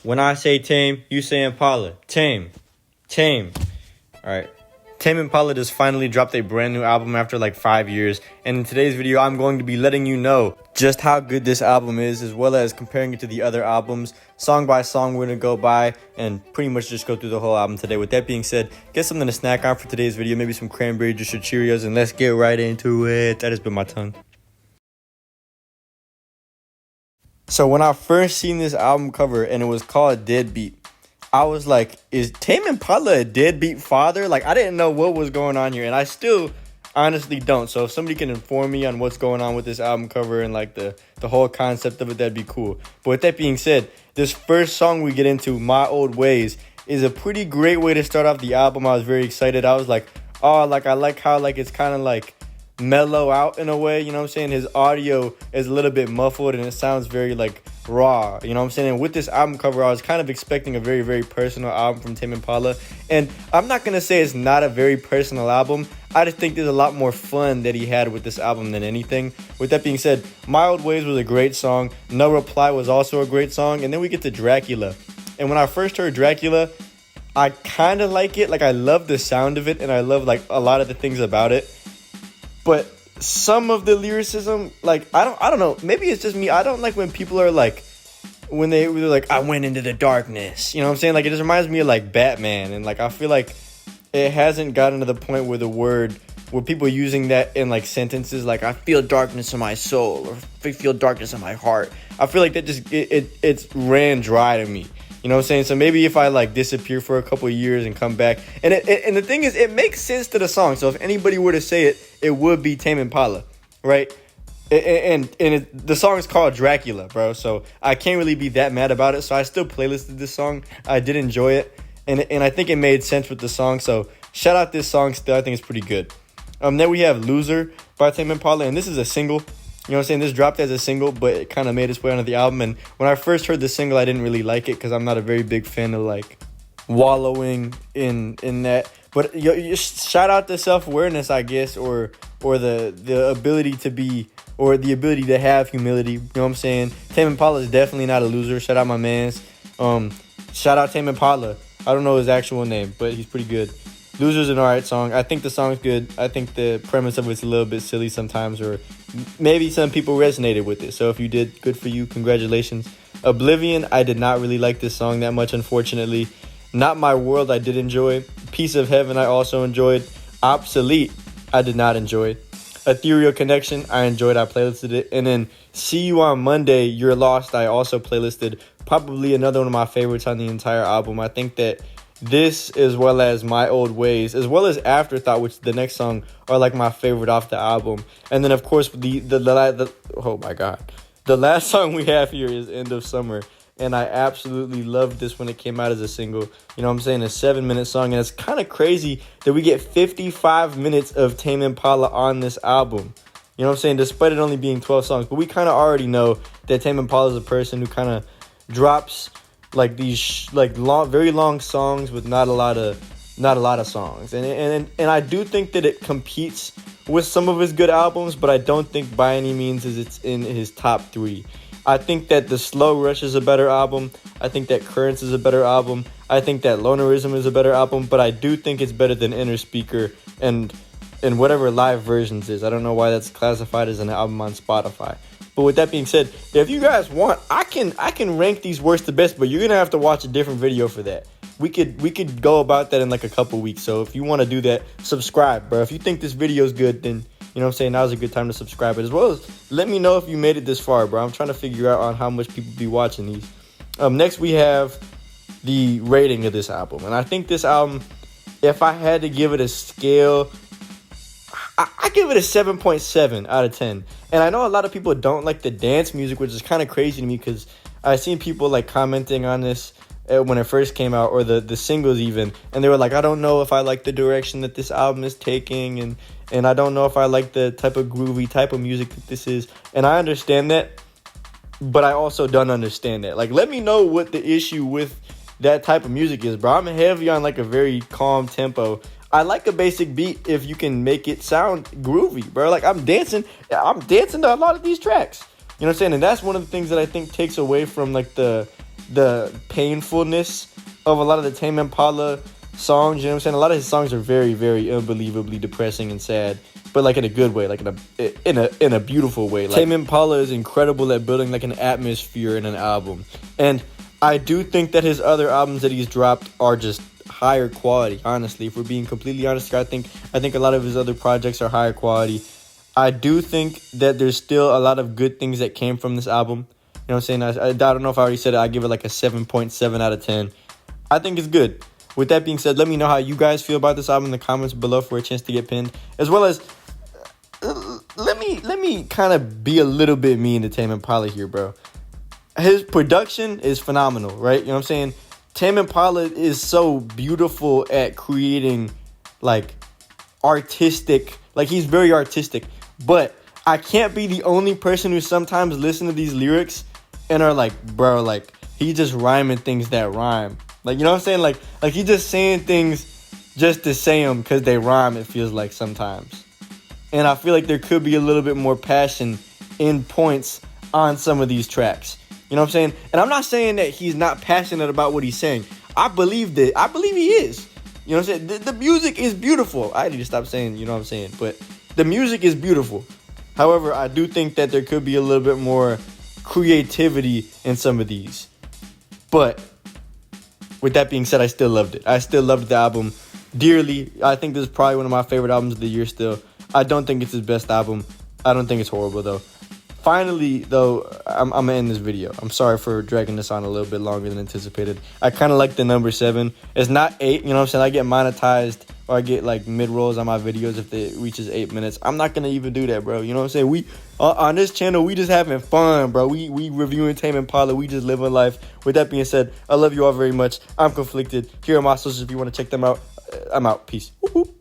When I say Tame, you say Impala. Tame. Tame. Alright. Tame Impala just finally dropped a brand new album after like 5 years. And in today's video, I'm going to be letting you know just how good this album is, as well as comparing it to the other albums. Song by song, we're going to go by and pretty much just go through the whole album today. With that being said, get something to snack on for today's video. Maybe some cranberry juice or Cheerios, and let's get right into it. That has been my tongue. So when I first seen this album cover and it was called Deadbeat, I was like, is Tame Impala a deadbeat father? Like, I didn't know what was going on here, and I still honestly don't. So if somebody can inform me on what's going on with this album cover and like the whole concept of it, that'd be cool. But with that being said, this first song we get into, My Old Ways, is a pretty great way to start off the album. I was very excited. I was like, oh, like I like how like it's kind of like mellow out in a way, you know what I'm saying? His audio is a little bit muffled and it sounds very like raw, you know what I'm saying? And with this album cover, I was kind of expecting a very, very personal album from Tame Impala. And I'm not going to say it's not a very personal album. I just think there's a lot more fun that he had with this album than anything. With that being said, My Old Ways was a great song. No Reply was also a great song. And then we get to Dracula. And when I first heard Dracula, I kind of like it. Like, I love the sound of it and I love like a lot of the things about it. But some of the lyricism, like, I don't know. Maybe it's just me. I don't like when people are like, when they're like, I went into the darkness. You know what I'm saying? Like, it just reminds me of like Batman. And like, I feel like it hasn't gotten to the point where where people using that in like sentences, like, I feel darkness in my soul, or I feel darkness in my heart. I feel like that just, it's ran dry to me. You know what I'm saying? So maybe if I like disappear for a couple of years and come back, and the thing is, it makes sense to the song. So if anybody were to say it, it would be Tame Impala, right? The song is called Dracula, bro. So I can't really be that mad about it. So I still playlisted this song. I did enjoy it, and I think it made sense with the song. So shout out this song still. I think it's pretty good. Then we have Loser by Tame Impala, and this is a single. You know what I'm saying? This dropped as a single, but it kind of made its way onto the album. And when I first heard the single, I didn't really like it because I'm not a very big fan of like wallowing in that. But you shout out to self-awareness, I guess, or the ability to be, or the ability to have humility. You know what I'm saying? Tame Impala is definitely not a loser. Shout out my mans. Shout out Tame Impala. I don't know his actual name, but he's pretty good. Loser's an alright song. I think the song's good. I think the premise of it's a little bit silly sometimes, or maybe some people resonated with it. So if you did, good for you. Congratulations. Oblivion, I did not really like this song that much, unfortunately. Not My World, I did enjoy. Piece of Heaven, I also enjoyed. Obsolete, I did not enjoy. Ethereal Connection, I enjoyed. I playlisted it. And then See You on Monday, You're Lost, I also playlisted. Probably another one of my favorites on the entire album. I think that this, as well as My Old Ways, as well as Afterthought, which the next song, are like my favorite off the album. And then of course the oh my god, the last song we have here is End of Summer, and I absolutely loved this when it came out as a single. You know what I'm saying? A 7-minute song, and it's kind of crazy that we get 55 minutes of Tame Impala on this album. You know what I'm saying? Despite it only being 12 songs, but we kind of already know that Tame Impala is a person who kind of drops like these very long songs with not a lot of songs, and I do think that it competes with some of his good albums, but I don't think by any means is it's in his top 3. I think that The Slow Rush is a better album. I think that Currents is a better album. I think that Lonerism is a better album, but I do think it's better than Inner Speaker and whatever Live Versions is. I don't know why that's classified as an album on Spotify. But with that being said, if you guys want, I can rank these worst to best, but you're gonna have to watch a different video for that. We could go about that in like a couple weeks. So if you want to do that, subscribe, bro. If you think this video is good, then you know what I'm saying, now's a good time to subscribe. But as well as let me know if you made it this far, bro. I'm trying to figure out on how much people be watching these. Next we have the rating of this album, and I think this album, if I had to give it a scale, I give it a 7.7 out of 10. And I know a lot of people don't like the dance music, which is kind of crazy to me because I've seen people like commenting on this when it first came out, or the singles even, and they were like, I don't know if I like the direction that this album is taking, and I don't know if I like the type of groovy type of music that this is. And I understand that, but I also don't understand that. Like, let me know what the issue with that type of music is, bro. I'm heavy on like a very calm tempo. I like a basic beat if you can make it sound groovy, bro. Like, I'm dancing to a lot of these tracks. You know what I'm saying? And that's one of the things that I think takes away from like the the painfulness of a lot of the Tame Impala songs. You know what I'm saying? A lot of his songs are very, very unbelievably depressing and sad, but like in a good way, like in a beautiful way. Like, Tame Impala is incredible at building like an atmosphere in an album, and I do think that his other albums that he's dropped are just higher quality. Honestly, if we're being completely honest, I think a lot of his other projects are higher quality. I do think that there's still a lot of good things that came from this album. You know what I'm saying? I don't know if I already said it. I give it like a 7.7 out of 10. I think it's good. With that being said, let me know how you guys feel about this album in the comments below for a chance to get pinned. As well as, let me kind of be a little bit mean to Tame Impala here, bro. His production is phenomenal, right? You know what I'm saying? Tame Impala is so beautiful at creating, like, artistic, like, he's very artistic. But I can't be the only person who sometimes listen to these lyrics and are like, bro, like, he just rhyming things that rhyme. Like, you know what I'm saying? Like he just saying things just to say them because they rhyme, it feels like sometimes. And I feel like there could be a little bit more passion in points on some of these tracks. You know what I'm saying? And I'm not saying that he's not passionate about what he's saying. I believe he is. You know what I'm saying? The music is beautiful. I need to stop saying, you know what I'm saying? But the music is beautiful. However, I do think that there could be a little bit more creativity in some of these. But with that being said, I still loved it. I still loved the album dearly. I think this is probably one of my favorite albums of the year still. I don't think it's his best album. I don't think it's horrible, though. Finally, though, I'm going to end this video. I'm sorry for dragging this on a little bit longer than anticipated. I kind of like the number 7. It's not 8, you know what I'm saying? I get monetized or I get, like, mid-rolls on my videos if it reaches 8 minutes. I'm not going to even do that, bro. You know what I'm saying? On this channel, we just having fun, bro. We reviewing Tame Impala. We just living life. With that being said, I love you all very much. I'm conflicted. Here are my socials if you want to check them out. I'm out. Peace. Woo-hoo.